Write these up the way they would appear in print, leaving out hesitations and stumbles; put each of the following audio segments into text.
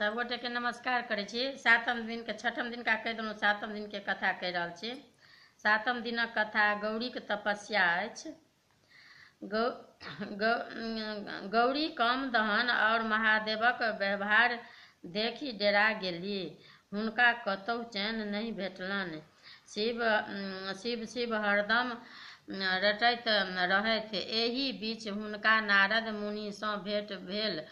सब गोटे के नमस्कार करे छी। सातम दिन के छठम दिन का कह देलहुँ, सातम दिन के कथा कह रहल छी। सातम दिनक कथा गौरी के तपस्या अछि। गौरी काम दहन और महादेवक व्यवहार देखी डेरा गेली। हुनका कतहु चैन नहीं भेटलनि। शिव शिव हरदम रटैत रहथि। एहि बीच हुनका नारद मुनि सँ भेंट भेल।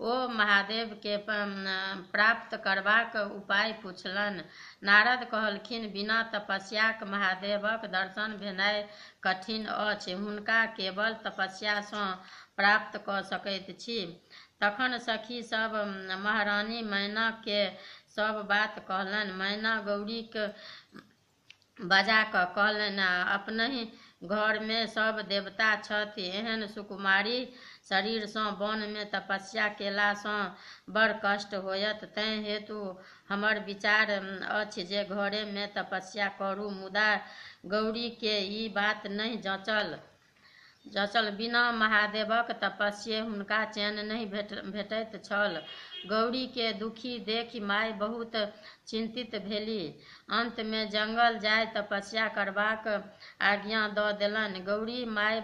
ओ महादेव के प्राप्त करबाक उपाय पूछलनि। नारद कहलखिन, बिना तपस्याक महादेवक दर्शन भेनाइ कठिन अछि। हुनका केवल तपस्या सँ प्राप्त कऽ सकैत छी। तखन सखी सब महारानी मैना के सब बात कहलनि। मैना गौरी के बजा कऽ कहलनि, अपनहि घर में सब देवता छथि। एहन सुकुमारी शरीर सँ वन में तपस्या केला सँ बड़ कष्ट होयत। तैं हेतु हमर विचार अछि जे घरे में तपस्या करू। मुदा गौरी के ई बात नहीं जचल। बिना महादेवक तपस्ये हुनका चैन नहीं भेटैत छल। गौरी के दुखी देखि माय बहुत चिंतित भेली। अंत में जंगल जाय तपस्या करबाक आज्ञा दऽ देलनि। गौरी माय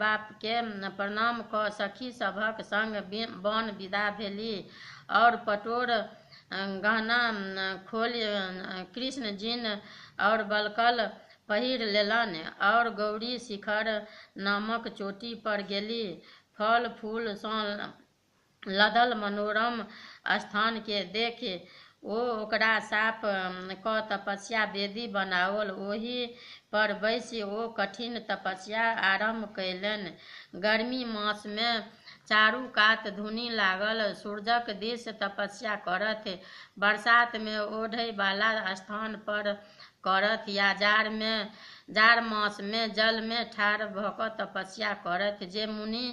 बाप के प्रणाम कऽ सखी सभक संग वन विदा भेली और पटोर गहना खोलि कृष्ण जिन और बलकल पहिर लेलनि और गौरी शिखर नामक चोटी पर गेली। फल फूल सँ लदल मनोरम स्थान के देखि ओकरा साफ कऽ तपस्या वेदी बनाओल। ओहि पर बैसि ओ कठिन तपस्या आरंभ कयलनि। गर्मी मास में चारू कात धुनी लागल सूरजक दिस तपस्या करथि। बरसात में ओढ़ै वाला स्थान पर करथि या जाड़ मास में जल में ठाढ़ भऽ कऽ तपस्या करथि। जे मुनि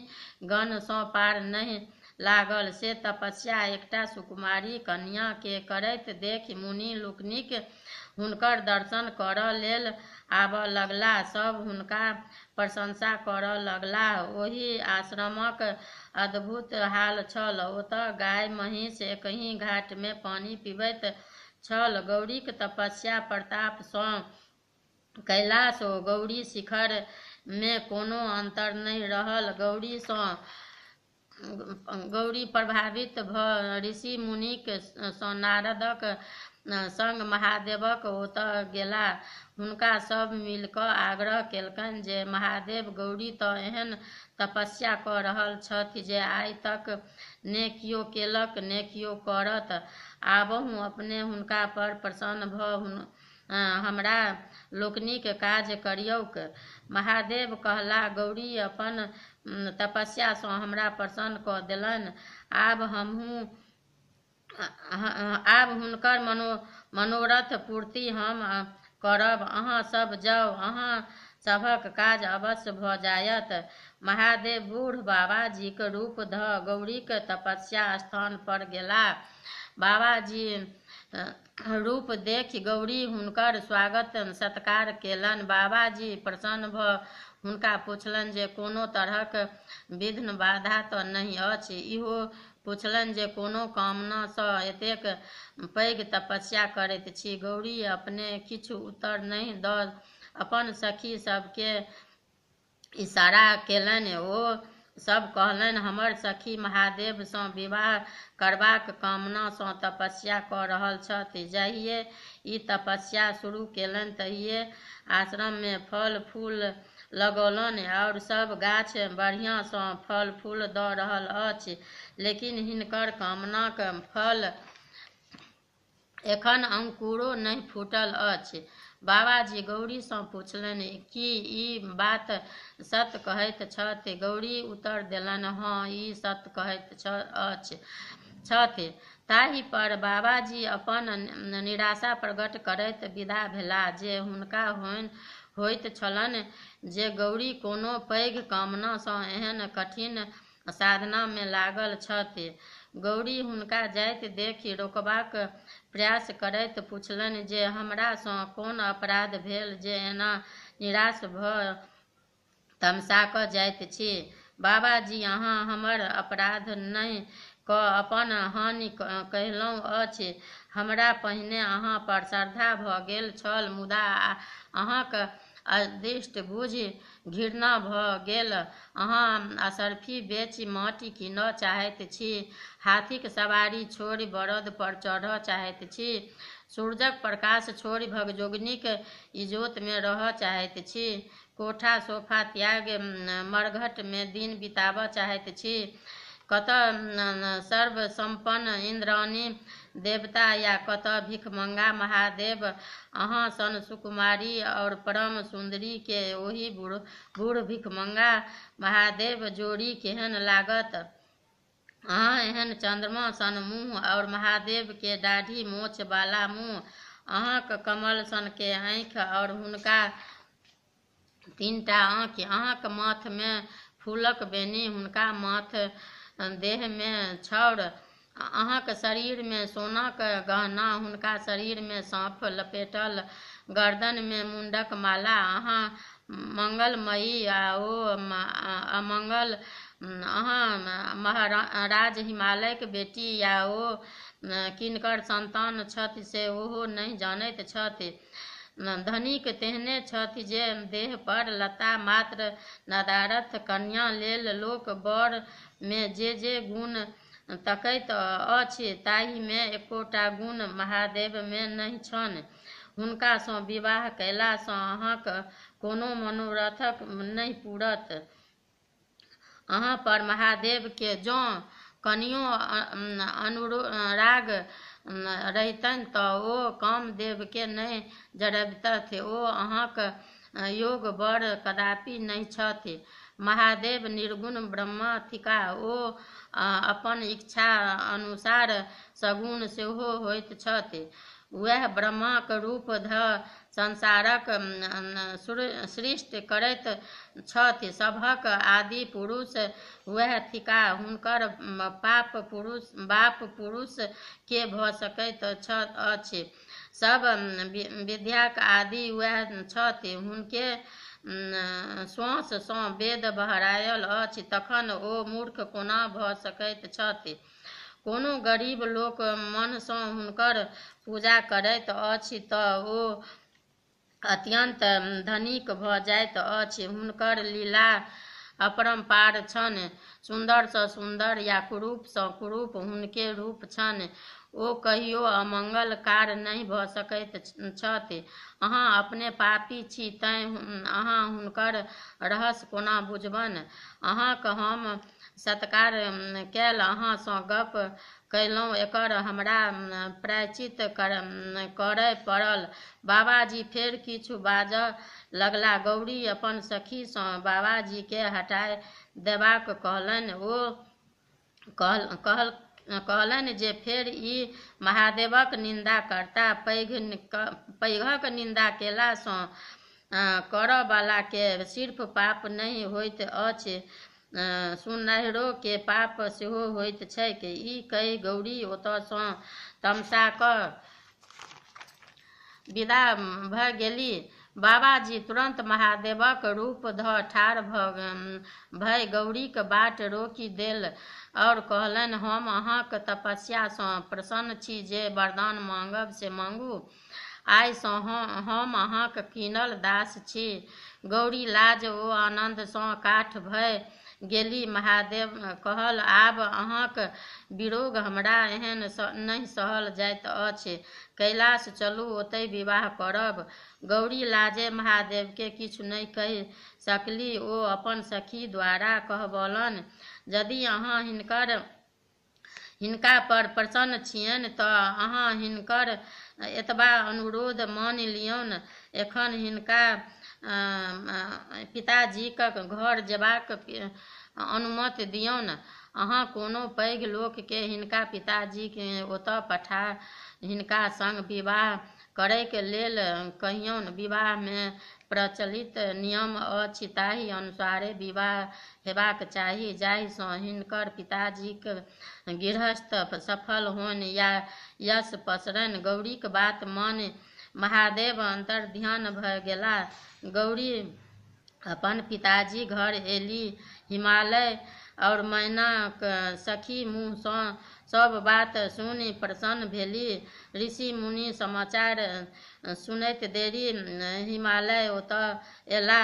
गण सँ पार नहीं लागल से तपस्या एकटा सुकुमारी कन्या के करैत देखि मुनि लोकनिक हुनकर दर्शन करऽ लेल आबऽ लगला। सब हुनका प्रशंसा करऽ लगलाह। ओहि आश्रमक अद्भुत हाल छल। ओतऽ गाय महिष एकहि घाट में पानी पीबैत छल। गौरीक तपस्या प्रताप सँ कयला सँ गौरी शिखर में कोनो अंतर नहीं रहल। गौरी प्रभावित भऽ ऋषि मुनिक सँ नारदक संग महादेवक ओतऽ गेला। हुनका सब मिल कऽ आग्रह केलकनि जे महादेव, गौरी तऽ एहन तपस्या कऽ रहल छथि जे आइ तक ने कियो केलक ने कियो करत। आबहु अपने हुनका पर प्रसन्न भऽ हमरा लोकनिक काज करियौक। महादेव कहला, गौरी अपन तपस्या सँ हमरा प्रसन्न कऽ देलनि। आब हुनकर मनोरथ पूर्ति हम करब। अहाँ सब जाउ, अहाँ सभक काज अवश्य भऽ जायत। महादेव बूढ़ बाबाजीक रूप धऽ गौरीक तपस्या स्थान पर गेलाह। बाबाजी रूप देखि गौरी हुनकर स्वागत सत्कार केलनि। बाबाजी प्रसन्न भऽ हुनका पुछलनि जे कोनो तरहक विघ्न बाधा तऽ नहीं अछि। इहो पुछलनि जे कोनो कामना सँ एतेक पैघ तपस्या करैत छी। गौरी अपने किछु उत्तर नहीं दऽ अपन सखी सबके इशारा केलनि। ओ सब कहलनि, हमर सखी महादेव सँ विवाह करबाक कामना सँ तपस्या कऽ रहल छथि। जहिये ई तपस्या शुरू केलनि तहिये आश्रम में फल फूल लगौलनि और सब गाछ बढ़िया सँ फल फूल दऽ रहल अछि। लेकिन हिनकर कामनाक फल एखन अंकुरो नहीं फूटल अछि। बाबाजी गौरी सँ पुछलनि, की ई बात सत्य कहैत छथि? गौरी उत्तर देलनि, हाँ, ई सत्य कहैत छथि। ताहि पर बाबाजी अपन निराशा प्रकट करैत विदा भेलाह। जे हुनका होइत छलनि जे गौरी कोनो पैघ कामना सँ एहन कठिन साधना में लागल छथि। गौरी हुनका जाइत देखि रोकबाक प्रयास करैत पुछलनि जे हमरा सँ कोन अपराध भेल जे एना निराश भऽ तमसा कऽ जाइत छी? बाबाजी अहाँ हमर अपराध नहि कऽ अपन हानि कयलहुँ अछि। हमरा पहिने अहाँ पर श्रद्धा भऽ गेल छल, मुदा अहाँक अदृष्ट बुझि घृणा भऽ गेल। अहाँ असरफी बेचि माटि कीनऽ चाहैत छी, हाथीक सवारी छोड़ि बरद पर चढ़ऽ चाहैत छी, सूरजक प्रकाश छोड़ि भगजोगिनीक इजोतमे रहऽ चाहैत छी, कोठा सोफा त्याग मरघट में दिन बिताबऽ चाहैत छी। कतऽ सर्वसम्पन्न इंद्राणी देवता या कतऽ भिखमंगा महादेव। अहाँ सन सुकुमारी और परम सुंदरी के ओही बूढ़ भिखमंगा महादेव जोड़ी केहन लागत। अहाँ एहन चंद्रमा सन मुँह और महादेव के दाढ़ी मोछ वाला मुँह, अहाँक कमल सन के आँखि और हुनका 3टा आँखि, अहाँक माथ में फूलक बेनी, हुनका माथ देह में छाउर, अहाँक शरीर में सोनाक गहना, हुनका शरीर में साँप लपेटल, गर्दन में मुंडक माला। अहाँ मंगलमयी आ ओ अमंगल, अहाँ महाराज हिमालयक बेटी या ओ किनकर संतान छथि से ओहो नहि जानैत छथि। धनिक तेहने छथि जे देह पर लत्ता मात्र, नदारथ कन्या लेल लोक बर में जे गुण तकैत अछि ताहि में एकोटा गुण महादेव में नहि छनि। हुनका सँ विवाह कयला सँ अहाँक कोनो मनोरथक नहि पूरत। अहाँ पर महादेव के जँ कनियो अनुराग रहितनि तऽ ओ कामदेव के नहि जरबितथि। ओ अहाँक योग बर कदापि नहि छथि। महादेव निर्गुण ब्रह्म थिका। ओ अपन इच्छा अनुसार सगुण सेहो होइत छथि। वएह ब्रह्माक रूप धऽ संसारक सृष्टि करैत छथि। सभक आदि पुरुष वएह थिका। हुनकर बाप पुरुष के भऽ सकैत अछि। सब विद्याक आदि वएह छथि। हुनके श्वास सँ वेद बहरायल अछि, तखन ओ मूर्ख कोना भऽ सकैत छथि। कोनो गरीब लोक मन सँ हुनकर पूजा करैत अछि तऽ ओ अत्यंत धनिक भऽ जाइत अछि। हुनकर लीला अपरंपार छनि। सुंदर सँ सुंदर या कुरूप सँ कुरूप हुनके रूप छनि। ओ कहियो अमंगलकार नहि भऽ सकैत छथि। अहाँ अपने पापी छी, तैं अहाँ हुनकर रहस्य कोना बुझबनि। अहाँक हम सत्कार कैल, अहाँ सँ गप कयलहुँ, एकर हमरा प्रायश्चित करय पड़ल। बाबाजी फेर किछु बाजऽ लगलाह। गौरी अपन सखी सँ बाबाजी के हटाय देबाक कहलनि। ओ कहलनि जे फेर ई महादेवक निंदा करता। पैघक निंदा केला सँ करऽ वाला के सिर्फ पाप नहि होइत अछि, सुनैहरो के पाप सेहो होइत छैक। ई कहि गौरी ओतऽ सँ तमसा कऽ विदा भऽ गेली। बाबाजी तुरंत महादेवक रूप धऽ ठाढ़ भय गौरीक बाट रोकि देल और कहलनि, हम अहाँक तपस्या सँ प्रसन्न छी। जे वरदान मांगब से मांगू। आइ सँ हम अहाँक कीनल दास छी। गौरी लाज ओ आनंद सँ काठ भऽ गेली। महादेव कहल, आब अहाँक वियोग हमरा एहन नहि सहल जाइत अछि। कैलाश चलू, ओतय विवाह करब। गौरी लाजे महादेव के किछु नहि कहि सकली। ओ अपन सखी द्वारा कहबौलनि, यदि अहाँ हिनका पर प्रसन्न छियनि तऽ अहाँ हिनकर एतबा अनुरोध मानि लियौन। एखन हिनका पिताजीक घर जेबाक अनुमति दियौन। अहाँ कोनो पैघ लोक के हिनका पिताजी के ओतऽ पठा हिनका संग विवाह करैक लेल कहियौन। विवाह में प्रचलित नियम अछि, ताहि अनुसारे विवाह हेबाक चाही, जाहि सँ हिनकर पिताजीक गृहस्थ सफल होनि या यश पसरनि। गौरीक बात मानि महादेव अंतर्ध्यान भऽ गेलाह। गौरी अपन पिताजी घर एली। हिमालय और मैनाक सखी मुँहसँ सब बात सुनि प्रसन्न भेली। ऋषि मुनि समाचार सुनैत देरी हिमालय ओतऽ एला।